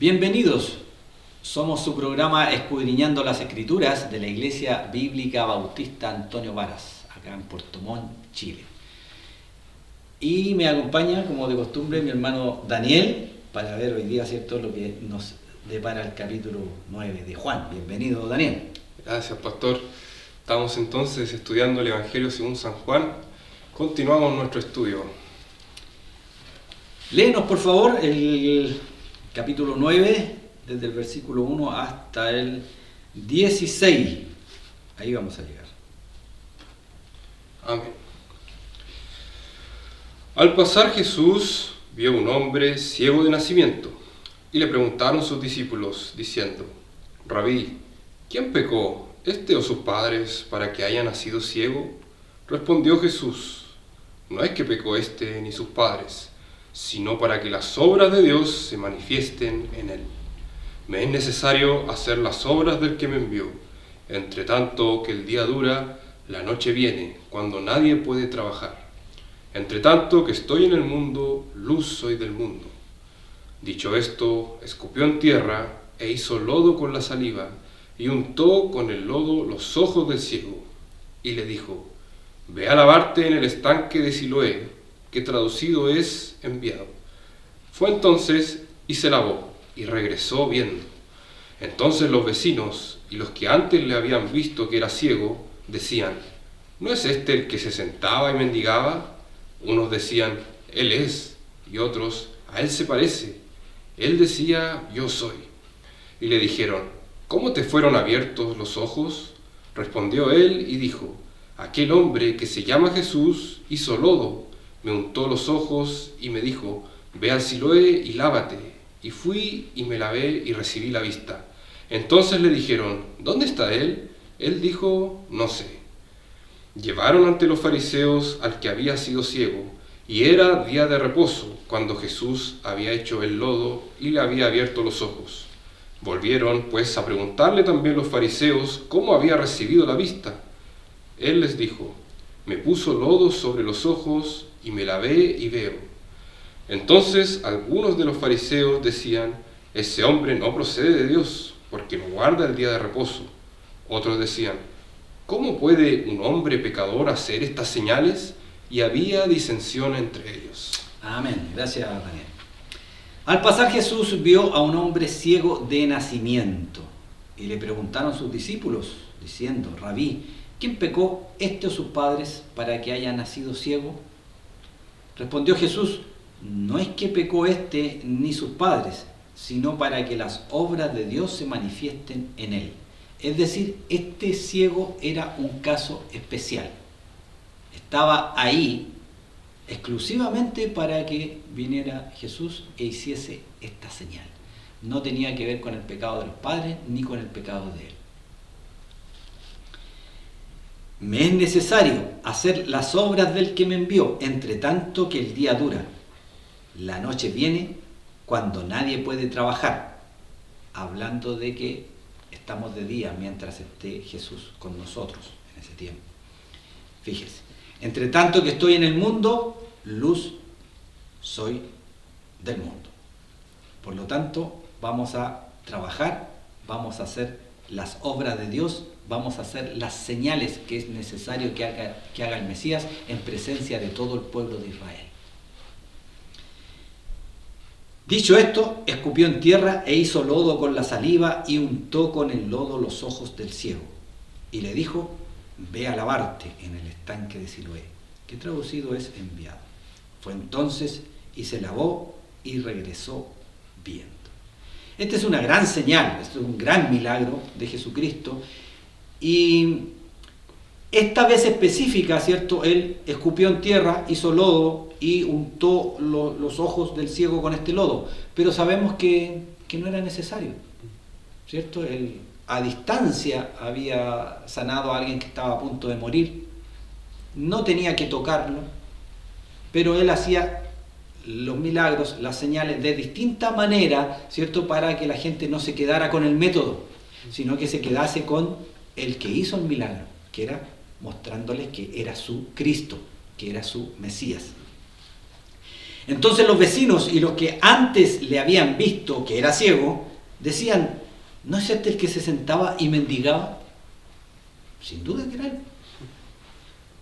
Bienvenidos, somos su programa Escudriñando las Escrituras de la Iglesia Bíblica Bautista Antonio Varas, acá en Puerto Montt, Chile. Y me acompaña, como de costumbre, mi hermano Daniel, para ver hoy día, ¿cierto?, lo que nos depara el capítulo 9 de Juan. Bienvenido, Daniel. Gracias, pastor. Estamos entonces estudiando el Evangelio según San Juan. Continuamos nuestro estudio. Léenos, por favor, el capítulo 9, desde el versículo 1 hasta el 16. Ahí vamos a llegar. Amén. Al pasar Jesús vio un hombre ciego de nacimiento, y le preguntaron sus discípulos, diciendo: Rabí, ¿quién pecó, este o sus padres, para que haya nacido ciego? Respondió Jesús: no es que pecó este ni sus padres, sino para que las obras de Dios se manifiesten en él. Me es necesario hacer las obras del que me envió. Entre tanto que el día dura, la noche viene, cuando nadie puede trabajar. Entre tanto que estoy en el mundo, luz soy del mundo. Dicho esto, escupió en tierra e hizo lodo con la saliva, y untó con el lodo los ojos del ciego, y le dijo: ve a lavarte en el estanque de Siloé, que traducido es enviado. Fue entonces y se lavó, y regresó viendo. Entonces los vecinos y los que antes le habían visto que era ciego, decían: ¿no es este el que se sentaba y mendigaba? Unos decían: él es, y otros: a él se parece. Él decía: yo soy. Y le dijeron: ¿cómo te fueron abiertos los ojos? Respondió él y dijo: aquel hombre que se llama Jesús hizo lodo, me untó los ojos y me dijo: ve al Siloé y lávate. Y fui y me lavé y recibí la vista. Entonces le dijeron: ¿dónde está él? Él dijo: no sé. Llevaron ante los fariseos al que había sido ciego, y era día de reposo, cuando Jesús había hecho el lodo y le había abierto los ojos. Volvieron pues a preguntarle también los fariseos cómo había recibido la vista. Él les dijo: me puso lodo sobre los ojos y me lavé y veo. Entonces algunos de los fariseos decían: ese hombre no procede de Dios, porque no guarda el día de reposo. Otros decían: ¿cómo puede un hombre pecador hacer estas señales? Y había disensión entre ellos. Amén. Gracias, Daniel. Al pasar Jesús vio a un hombre ciego de nacimiento, y le preguntaron sus discípulos, diciendo: Rabí, ¿quién pecó, este o sus padres, para que haya nacido ciego? Respondió Jesús: no es que pecó este ni sus padres, sino para que las obras de Dios se manifiesten en él. Es decir, este ciego era un caso especial. Estaba ahí exclusivamente para que viniera Jesús e hiciese esta señal. No tenía que ver con el pecado de los padres ni con el pecado de él. Me es necesario hacer las obras del que me envió, entre tanto que el día dura. La noche viene cuando nadie puede trabajar, hablando de que estamos de día mientras esté Jesús con nosotros en ese tiempo. Fíjese, entre tanto que estoy en el mundo, luz soy del mundo. Por lo tanto, vamos a trabajar, vamos a hacer las obras de Dios, vamos a hacer las señales que es necesario que haga el Mesías en presencia de todo el pueblo de Israel. Dicho esto, escupió en tierra e hizo lodo con la saliva y untó con el lodo los ojos del ciego. Y le dijo: ve a lavarte en el estanque de Siloé, que traducido es enviado. Fue entonces y se lavó y regresó viendo. Esta es una gran señal, esto es un gran milagro de Jesucristo. Y esta vez específica, ¿cierto? Él escupió en tierra, hizo lodo y untó los ojos del ciego con este lodo. Pero sabemos que no era necesario, ¿cierto? Él a distancia había sanado a alguien que estaba a punto de morir. No tenía que tocarlo, pero él hacía los milagros, las señales de distinta manera, ¿cierto? Para que la gente no se quedara con el método, sino que se quedase con el que hizo el milagro, que era mostrándoles que era su Cristo, que era su Mesías. Entonces los vecinos y los que antes le habían visto que era ciego, decían, ¿no es este el que se sentaba y mendigaba? Sin duda que era él.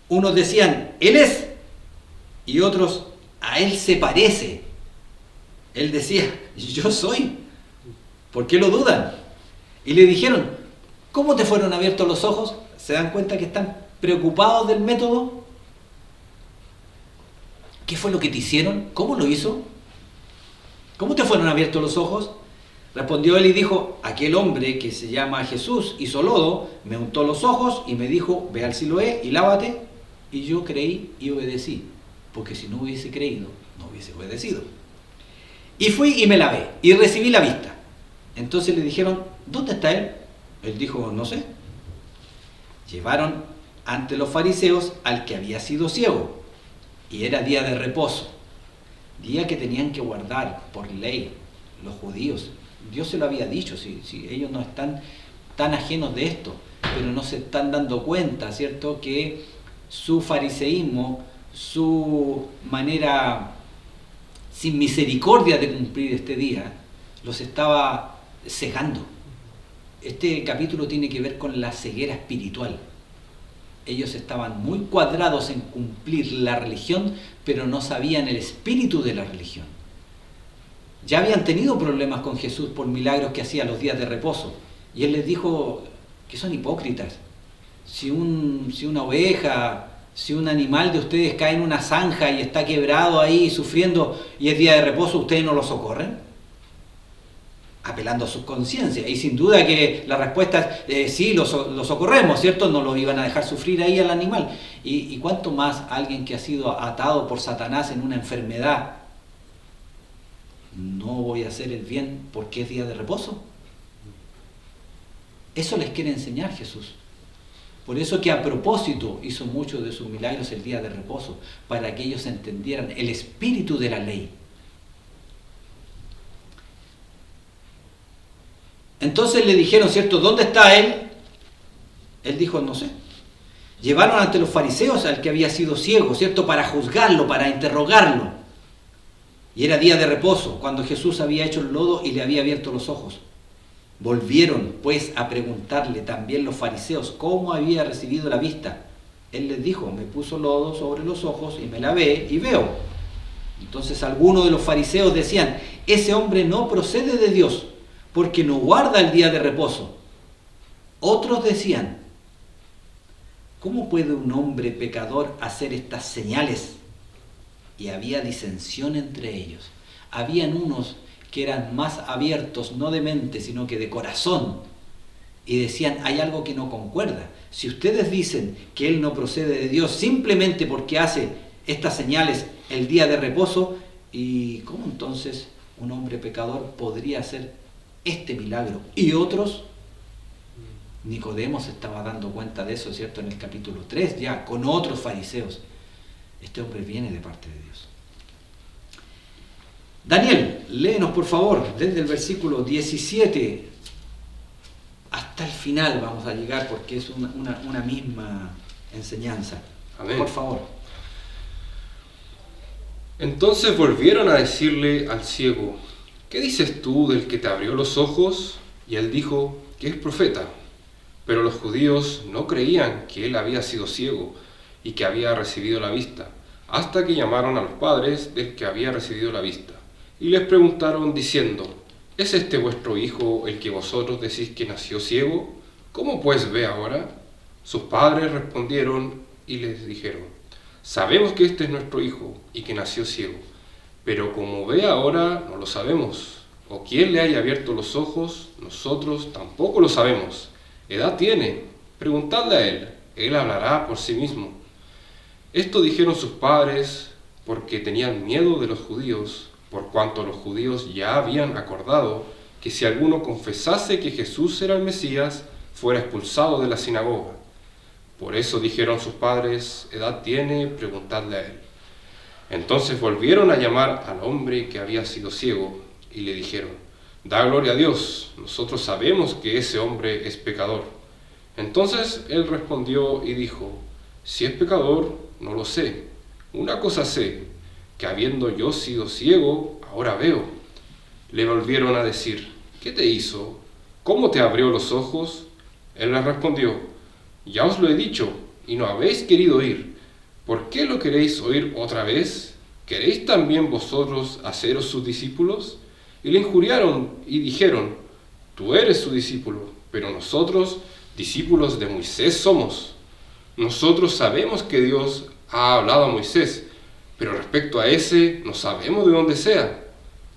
Unos decían, él es, y otros, a él se parece. Él decía, yo soy. ¿Por qué lo dudan? Y le dijeron, ¿cómo te fueron abiertos los ojos? ¿Se dan cuenta que están preocupados del método? ¿Qué fue lo que te hicieron? ¿Cómo lo hizo? ¿Cómo te fueron abiertos los ojos? Respondió él y dijo, aquel hombre que se llama Jesús hizo lodo, me untó los ojos y me dijo, ve al Siloé y lávate. Y yo creí y obedecí, porque si no hubiese creído, no hubiese obedecido. Y fui y me lavé y recibí la vista. Entonces le dijeron, ¿dónde está él? Él dijo, no sé. Llevaron ante los fariseos al que había sido ciego, y era día de reposo, día que tenían que guardar por ley los judíos. Dios se lo había dicho, si ellos no están tan ajenos de esto, pero no se están dando cuenta, ¿cierto?, que su fariseísmo, su manera sin misericordia de cumplir este día, los estaba cegando. Este capítulo tiene que ver con la ceguera espiritual. Ellos estaban muy cuadrados en cumplir la religión, pero no sabían el espíritu de la religión. Ya habían tenido problemas con Jesús por milagros que hacía los días de reposo. Y Él les dijo que son hipócritas. Si una oveja, si un animal de ustedes cae en una zanja y está quebrado ahí sufriendo y es día de reposo, ¿ustedes no lo socorren? Apelando a su conciencia. Y sin duda que la respuesta es sí, lo socorremos, ¿cierto? No lo iban a dejar sufrir ahí al animal. Y cuánto más alguien que ha sido atado por Satanás en una enfermedad. No voy a hacer el bien porque es día de reposo. Eso les quiere enseñar Jesús. Por eso que a propósito hizo muchos de sus milagros el día de reposo, para que ellos entendieran el espíritu de la ley. Entonces le dijeron, ¿cierto?, ¿dónde está él? Él dijo, no sé. Llevaron ante los fariseos al que había sido ciego, ¿cierto?, para juzgarlo, para interrogarlo. Y era día de reposo, cuando Jesús había hecho el lodo y le había abierto los ojos. Volvieron, pues, a preguntarle también los fariseos cómo había recibido la vista. Él les dijo, me puso lodo sobre los ojos y me lavé y veo. Entonces algunos de los fariseos decían, ese hombre no procede de Dios, porque no guarda el día de reposo. Otros decían, ¿cómo puede un hombre pecador hacer estas señales? Y había disensión entre ellos. Habían unos que eran más abiertos, no de mente, sino que de corazón, y decían, hay algo que no concuerda. Si ustedes dicen que él no procede de Dios simplemente porque hace estas señales el día de reposo, ¿y cómo entonces un hombre pecador podría hacer este milagro? Y otros, Nicodemo se estaba dando cuenta de eso, ¿cierto?, en el capítulo 3, ya con otros fariseos. Este hombre viene de parte de Dios. Daniel, léenos por favor, desde el versículo 17 hasta el final vamos a llegar, porque es una misma enseñanza. Amén. Por favor. Entonces volvieron a decirle al ciego, ¿qué dices tú del que te abrió los ojos? Y él dijo que es profeta. Pero los judíos no creían que él había sido ciego y que había recibido la vista, hasta que llamaron a los padres del que había recibido la vista. Y les preguntaron diciendo, ¿es este vuestro hijo el que vosotros decís que nació ciego? ¿Cómo pues ve ahora? Sus padres respondieron y les dijeron, sabemos que este es nuestro hijo y que nació ciego, pero como ve ahora no lo sabemos, o quién le haya abierto los ojos, nosotros tampoco lo sabemos. ¿Edad tiene? Preguntadle a él hablará por sí mismo. Esto dijeron sus padres porque tenían miedo de los judíos, por cuanto los judíos ya habían acordado que si alguno confesase que Jesús era el Mesías, fuera expulsado de la sinagoga. Por eso dijeron sus padres, ¿edad tiene? Preguntadle a él. Entonces volvieron a llamar al hombre que había sido ciego y le dijeron, da gloria a Dios, nosotros sabemos que ese hombre es pecador. Entonces él respondió y dijo, si es pecador, no lo sé. Una cosa sé, que habiendo yo sido ciego, ahora veo. Le volvieron a decir, ¿qué te hizo? ¿Cómo te abrió los ojos? Él les respondió, ya os lo he dicho, y no habéis querido oír. ¿Por qué lo queréis oír otra vez? ¿Queréis también vosotros haceros sus discípulos? Y le injuriaron y dijeron, tú eres su discípulo, pero nosotros discípulos de Moisés somos. Nosotros sabemos que Dios ha hablado a Moisés, pero respecto a ese no sabemos de dónde sea.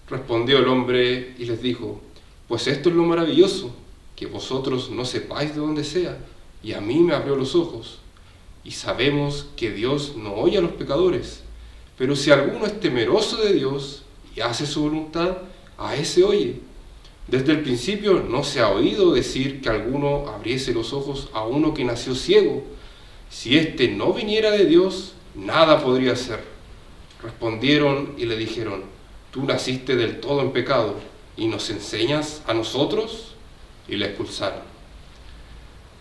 Respondió el hombre y les dijo, pues esto es lo maravilloso, que vosotros no sepáis de dónde sea, y a mí me abrió los ojos. Y sabemos que Dios no oye a los pecadores, pero si alguno es temeroso de Dios y hace su voluntad, a ese oye. Desde el principio no se ha oído decir que alguno abriese los ojos a uno que nació ciego. Si éste no viniera de Dios, nada podría hacer. Respondieron y le dijeron, tú naciste del todo en pecado, ¿y nos enseñas a nosotros? Y le expulsaron.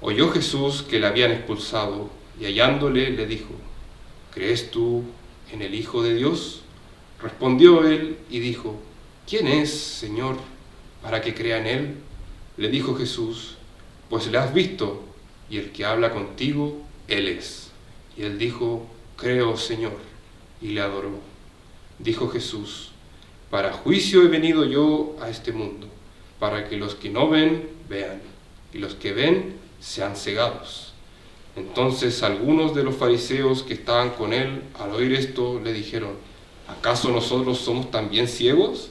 Oyó Jesús que le habían expulsado, y hallándole le dijo, ¿crees tú en el Hijo de Dios? Respondió él y dijo, ¿quién es, Señor, para que crea en él? Le dijo Jesús, pues le has visto, y el que habla contigo, él es. Y él dijo, creo, Señor, y le adoró. Dijo Jesús, para juicio he venido yo a este mundo, para que los que no ven, vean, y los que ven, sean cegados. Entonces algunos de los fariseos que estaban con él, al oír esto, le dijeron, ¿acaso nosotros somos también ciegos?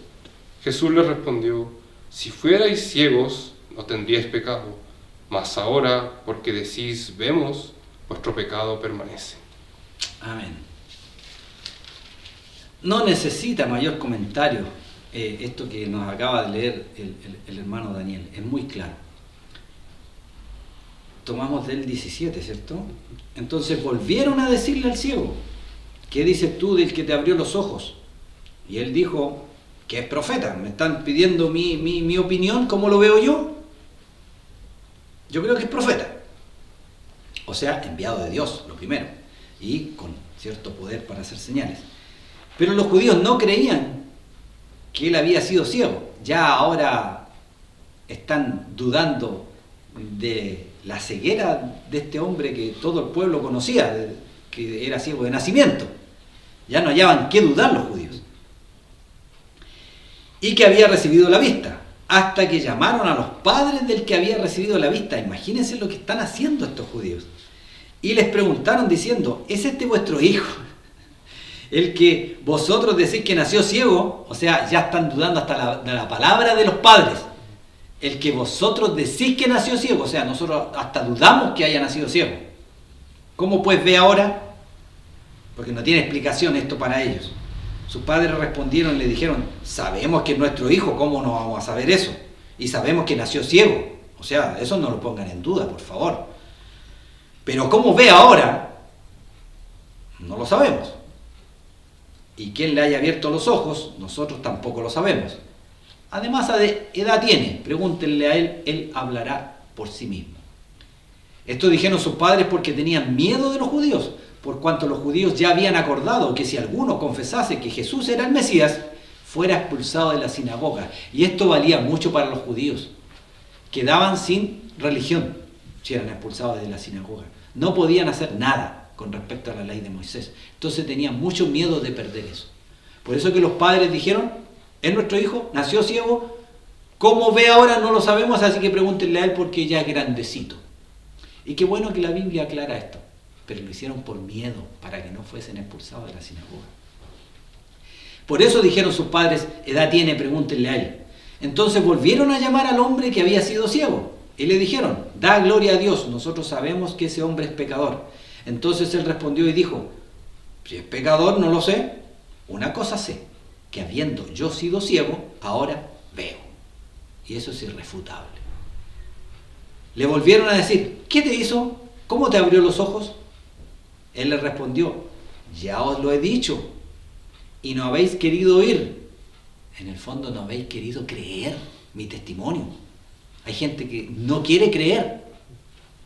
Jesús les respondió, si fuerais ciegos, no tendríais pecado, mas ahora, porque decís, vemos, vuestro pecado permanece. Amén. No necesita mayor comentario esto que nos acaba de leer el hermano Daniel, es muy claro. Tomamos del 17, ¿cierto? Entonces volvieron a decirle al ciego, ¿qué dices tú del que te abrió los ojos? Y él dijo, que es profeta, me están pidiendo mi opinión, ¿cómo lo veo yo? Yo creo que es profeta. O sea, enviado de Dios, lo primero, y con cierto poder para hacer señales. Pero los judíos no creían que él había sido ciego. Ya ahora están dudando de la ceguera de este hombre que todo el pueblo conocía, que era ciego de nacimiento. Ya no hallaban qué dudar los judíos. Y que había recibido la vista, hasta que llamaron a los padres del que había recibido la vista. Imagínense lo que están haciendo estos judíos. Y les preguntaron diciendo, ¿es este vuestro hijo? El que vosotros decís que nació ciego, o sea, ya están dudando hasta de la palabra de los padres. El que vosotros decís que nació ciego, o sea, nosotros hasta dudamos que haya nacido ciego. ¿Cómo pues ve ahora? Porque no tiene explicación esto para ellos. Sus padres respondieron y le dijeron, sabemos que es nuestro hijo, ¿cómo no vamos a saber eso? Y sabemos que nació ciego. O sea, eso no lo pongan en duda, por favor. Pero ¿cómo ve ahora? No lo sabemos. Y quién le haya abierto los ojos, nosotros tampoco lo sabemos. Además, ¿qué edad tiene? Pregúntenle a él, él hablará por sí mismo. Esto dijeron sus padres porque tenían miedo de los judíos, por cuanto los judíos ya habían acordado que si alguno confesase que Jesús era el Mesías, fuera expulsado de la sinagoga. Y esto valía mucho para los judíos. Quedaban sin religión si eran expulsados de la sinagoga. No podían hacer nada con respecto a la ley de Moisés. Entonces tenían mucho miedo de perder eso. Por eso que los padres dijeron, es nuestro hijo, nació ciego, ¿cómo ve ahora? No lo sabemos, así que pregúntenle a él porque ya es grandecito. Y qué bueno que la Biblia aclara esto, pero lo hicieron por miedo, para que no fuesen expulsados de la sinagoga. Por eso dijeron sus padres, edad tiene, pregúntenle a él. Entonces volvieron a llamar al hombre que había sido ciego, y le dijeron, da gloria a Dios, nosotros sabemos que ese hombre es pecador. Entonces él respondió y dijo, si es pecador no lo sé, una cosa sé, que habiendo yo sido ciego, ahora veo. Y eso es irrefutable. Le volvieron a decir, ¿qué te hizo? ¿Cómo te abrió los ojos? Él les respondió, ya os lo he dicho, y no habéis querido oír. En el fondo no habéis querido creer mi testimonio. Hay gente que no quiere creer.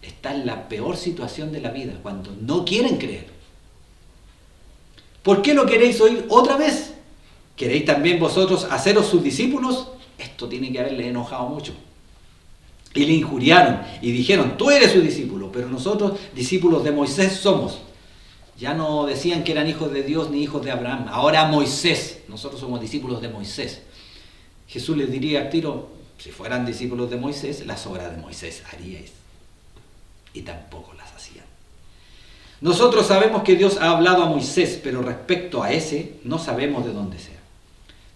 Está en la peor situación de la vida, cuando no quieren creer. ¿Por qué lo queréis oír otra vez? ¿Queréis también vosotros haceros sus discípulos? Esto tiene que haberle enojado mucho. Y le injuriaron y dijeron, tú eres su discípulo, pero nosotros discípulos de Moisés somos. Ya no decían que eran hijos de Dios ni hijos de Abraham. Ahora Moisés, nosotros somos discípulos de Moisés. Jesús les diría al tiro, si fueran discípulos de Moisés, las obras de Moisés haríais. Y tampoco las hacían. Nosotros sabemos que Dios ha hablado a Moisés, pero respecto a ese, no sabemos de dónde sea.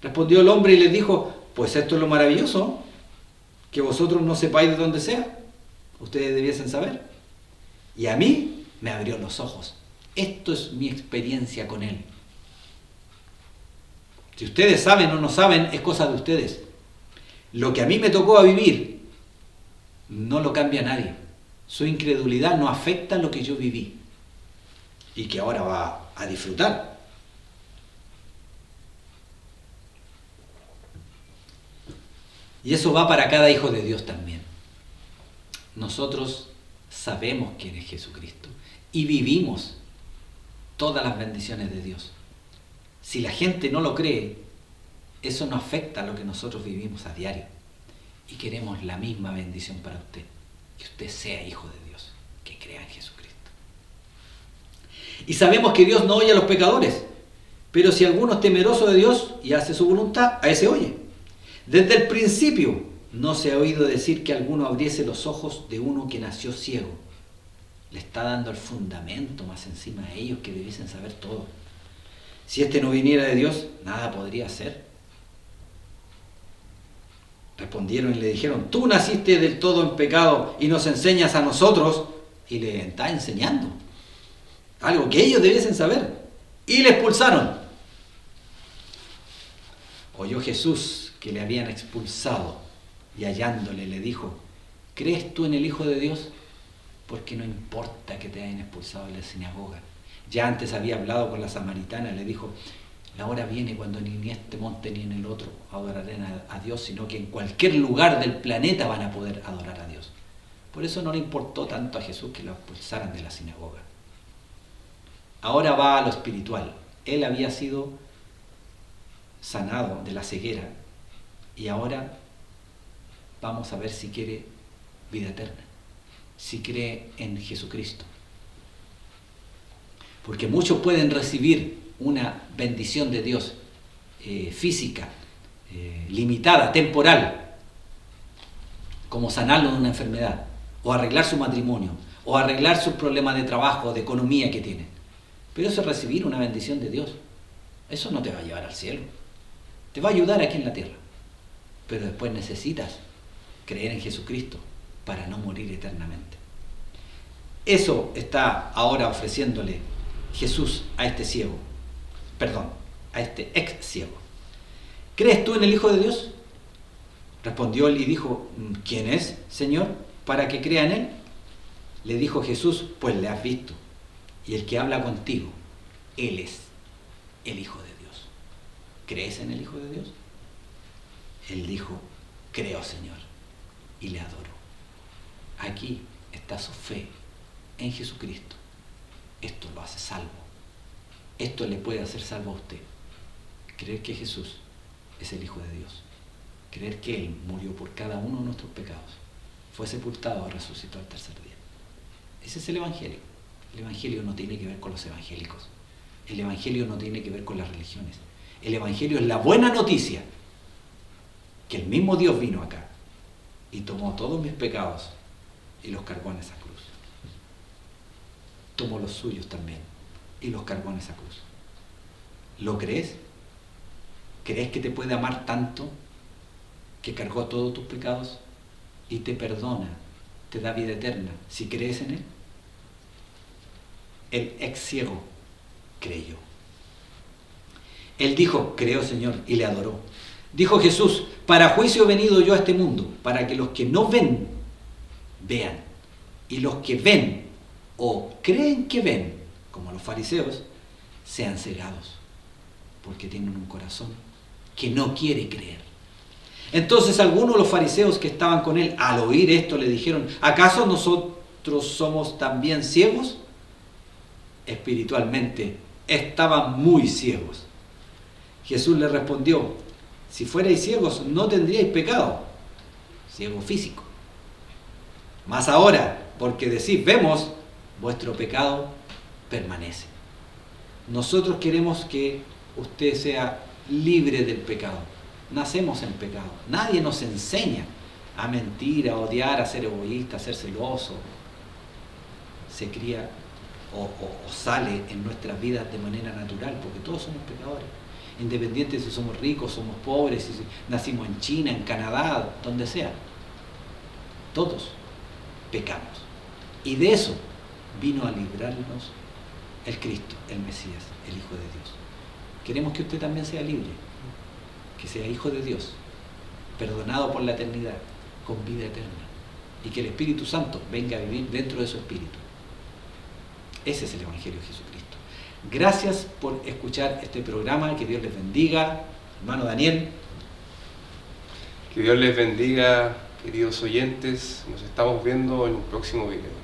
Respondió el hombre y les dijo, pues esto es lo maravilloso, que vosotros no sepáis de dónde sea. Ustedes debiesen saber. Y a mí me abrió los ojos. Esto es mi experiencia con Él. Si ustedes saben o no saben, es cosa de ustedes. Lo que a mí me tocó a vivir, no lo cambia nadie. Su incredulidad no afecta lo que yo viví y que ahora va a disfrutar. Y eso va para cada hijo de Dios también. Nosotros sabemos quién es Jesucristo y vivimos todas las bendiciones de Dios. Si la gente no lo cree, eso no afecta a lo que nosotros vivimos a diario. Y queremos la misma bendición para usted, que usted sea hijo de Dios, que crea en Jesucristo. Y sabemos que Dios no oye a los pecadores, pero si alguno es temeroso de Dios y hace su voluntad, a ese oye. Desde el principio no se ha oído decir que alguno abriese los ojos de uno que nació ciego. Le está dando el fundamento más encima a ellos que debiesen saber todo. Si este no viniera de Dios, nada podría hacer. Respondieron y le dijeron, tú naciste del todo en pecado y nos enseñas a nosotros. Y le está enseñando algo que ellos debiesen saber. Y le expulsaron. Oyó Jesús que le habían expulsado y hallándole le dijo, ¿crees tú en el Hijo de Dios? Porque no importa que te hayan expulsado de la sinagoga. Ya antes había hablado con la samaritana, le dijo, la hora viene cuando ni en este monte ni en el otro adorarán a Dios, sino que en cualquier lugar del planeta van a poder adorar a Dios. Por eso no le importó tanto a Jesús que lo expulsaran de la sinagoga. Ahora va a lo espiritual. Él había sido sanado de la ceguera y ahora vamos a ver si quiere vida eterna, si cree en Jesucristo. Porque muchos pueden recibir una bendición de Dios física, limitada, temporal, como sanarlo de una enfermedad, o arreglar su matrimonio, o arreglar sus problemas de trabajo, de economía que tienen. Pero eso es recibir una bendición de Dios. Eso no te va a llevar al cielo. Te va a ayudar aquí en la tierra. Pero después necesitas creer en Jesucristo para no morir eternamente. Eso está ahora ofreciéndole Jesús a este ciego. Perdón, a este ex ciego. ¿Crees tú en el Hijo de Dios? Respondió él y dijo, ¿quién es, Señor, para que crea en él? Le dijo Jesús, pues le has visto. Y el que habla contigo, él es el Hijo de Dios. ¿Crees en el Hijo de Dios? Él dijo, creo, Señor, y le adoró. Aquí está su fe en Jesucristo. Esto lo hace salvo. Esto le puede hacer salvo a usted. Creer que Jesús es el Hijo de Dios. Creer que Él murió por cada uno de nuestros pecados. Fue sepultado y resucitó al tercer día. Ese es el Evangelio. El Evangelio no tiene que ver con los evangélicos. El Evangelio no tiene que ver con las religiones. El Evangelio es la buena noticia que el mismo Dios vino acá y tomó todos mis pecados y los cargó en esa cruz. Tomó los suyos también y los cargó en esa cruz. ¿Lo crees? ¿Crees que te puede amar tanto que cargó todos tus pecados y te perdona, te da vida eterna si crees en Él? El ex ciego creyó. Él dijo, creo, Señor, y le adoró. Dijo Jesús, para juicio he venido yo a este mundo, para que los que no ven, vean. Y los que ven o creen que ven, como los fariseos, sean cegados, porque tienen un corazón que no quiere creer. Entonces algunos de los fariseos que estaban con él, al oír esto, le dijeron, ¿acaso nosotros somos también ciegos? Espiritualmente, estaban muy ciegos. Jesús les respondió: si fuerais ciegos no tendríais pecado, ciego físico. Mas ahora, porque decís vemos, vuestro pecado permanece. Nosotros queremos que usted sea libre del pecado. Nacemos en pecado. Nadie nos enseña a mentir, a odiar, a ser egoísta, a ser celoso. Se cría o sale en nuestras vidas de manera natural, porque todos somos pecadores. Independiente si somos ricos, somos pobres, si nacimos en China, en Canadá, donde sea. Todos pecamos. Y de eso vino a librarnos el Cristo, el Mesías, el Hijo de Dios. Queremos que usted también sea libre, que sea hijo de Dios, perdonado por la eternidad, con vida eterna, y que el Espíritu Santo venga a vivir dentro de su espíritu. Ese es el Evangelio de Jesucristo. Gracias por escuchar este programa, que Dios les bendiga. Hermano Daniel. Que Dios les bendiga, queridos oyentes. Nos estamos viendo en un próximo video.